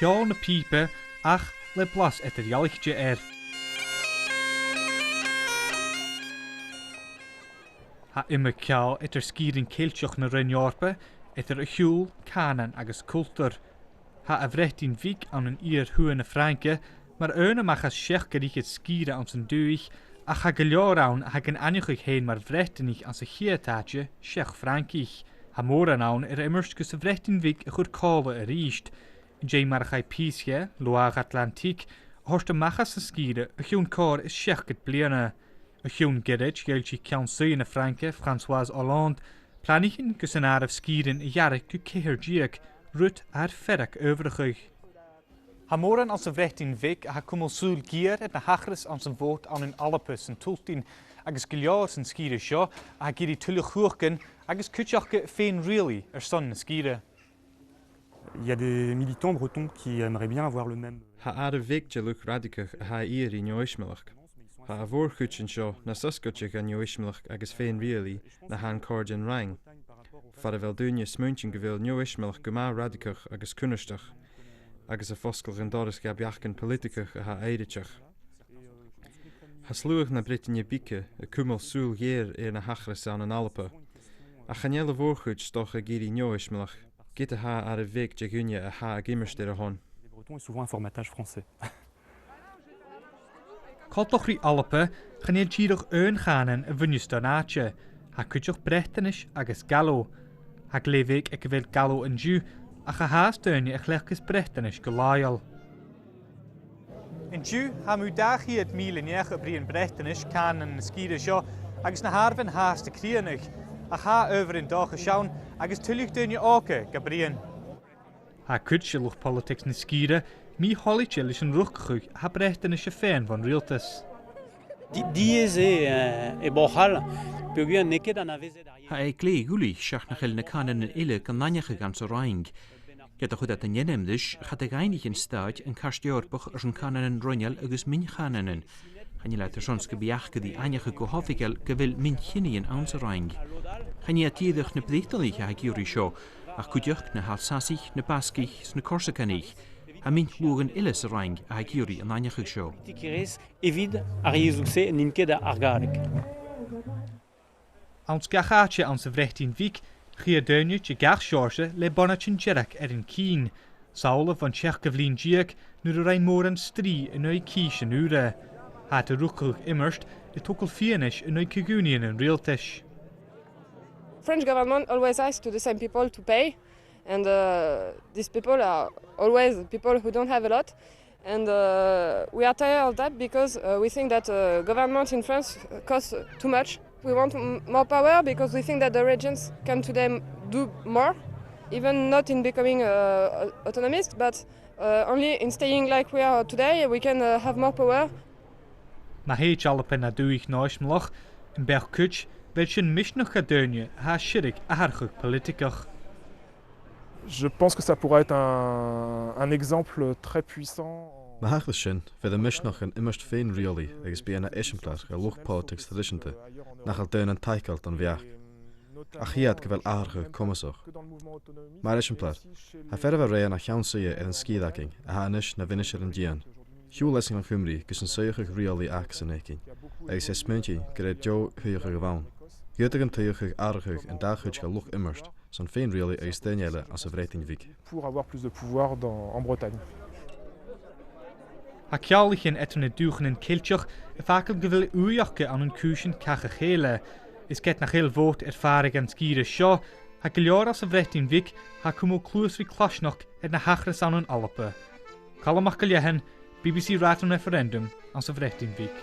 ceol na pípe ach le blas etter jalichte Ha immer ceol etter skírin céilteach na rinneorpa etter a hiúl, canan agus cultúr. Ha a bhrechtinn vig an an huan na Franke, mar machas seach gerichit skíre an san duich, a ha go leorán ha gan aniuchuig héin mar bhrechtennich an sa chiatáte seach Frankich. Ha mór an immers gus a bhrechtinn vig a chur cála a ríist. Jé mar chai písje, Loire Atlantique, horst machas sa skíre a hiún cór is seach get bliana. A hiún gerid geiltí ceansaí na Franke, François Hollande, planigin gus an araf skírin a jarrig go céhir diag, rut ferach overig. Ha móran als a bhrechtinn vig a ha cumul súl gier et na hachras an san vót an in Alpes an tultin agus giljaar san skíre seo a ha giri tulle chuachgen agus kutjachke féin really son na skíre. Il y a des militants bretons qui aimeraient bien avoir le même. Ha ar vig geluk radicach a ha ir in joismelach. Ha a vorchutjen seo na saskotjach an joismelach agus féin really na han cordin rang. Far a vel dunje smuntjen gevil joismelach goma radicach agus kunnestach. Agus a foskel en doris gabiachken politikach a ha eidetjach. Ha sluach na Britannia bike a kumel súl geer na hachras an an Alpe. A chanelle vorchut stoch a giri joismelach. Gitte ha ar a vig jagunje a ha a gimmerster a hon. Les Bretons est souvent un formatage français. Coltochri Alpe chaneel tjiroch ganen a vunjestaanaatje. Ha kutjoch brechtenish agus gallo. Ha glevig ek wil gallo en ju, a gehaassteunje a glechkes brechtenish gelaaial. In ju ha mu dagie het miele nege brien brechtenish kanen skide sjo, agus na harven haast te krienig. A ha over in dag geschaun, agus tullig deunje ake gabrien. Ha kutje loch politics na skide, mi hollitje is een ruggeug, ha brechtenish a fan van realtes. Die bochal, puguan neket an aveze daar. Ha glé gúli seach na chil na canan in ile gan nannecha gan sa raing. Get a chud at an jenemdis, chat a gainig in staid an karstjorpach ar an canan in ronjal agus min chananen. Han je leiter sonske biachke die anjache go hofigel gewil min chinien aan sa raing. Han je atiedach na bleichtalich ha giuri sjo, ach kudjach na halsasich, na baskich, na korsakanich. Ha min logen ille sa raing ha giuri an anjache sjo. Tikires evid ar jezulse ninkeda argarik. Ans gachaatje aan zijn vrechtien wiek, gier deunje gach George le bonnetjen jerk in kien. Saule van Tjerkevlien Djek nu de Rijnmoren strie in ui kieschen ure. Had de roekelig immerst, de tokel fienish in ui kigunien in realtish. French government always asks to the same people to pay, and these people are always people who don't have a lot. And we are tired of that because we think that government in France costs too much. We want more power because we think that the regions can today do more, even not in becoming autonomist, but only in staying like we are today, we can have more power. Na heet Alpe na duich noismloch, in Bergkutsch, welche misnoch gadeunje, ha shirik aardig politikach. Je pense que ça pourrait être un exemple très puissant. Ma hachlis sin, fydd y misnoch yn immerst féin rioli agus bí na esimplar a luch politics traditionte, nach al deun an taikalt an viach. Ach hiad gyfel aarge komisoch. Maar esimplar, ha ferfa rei na chaunsuie an skidaking, a ha anish na vinisher an dian. Hugh lessing an Cymru gus an suiachig rioli agus an ekin, agus es muntje gered jo huige gewaun. Geutig an tuigig aargig en daghuig luch immerst, son féin rioli agus steinjelle as a vreting wiek. Pour avoir plus de pouvoir en Bretagne. Ha kjaulichen etun duchen in kiltjoch, vakel gewil uiachke aan een kuchen kache gele. Is get nach heel voort ervaring aan skieren sjo, ha giljar as a vretin wik, ha kumo kloosri klasnoch et na hachres aan een Alpe. Kallemach gelehen, BBC Raad een referendum aan a vretin wik.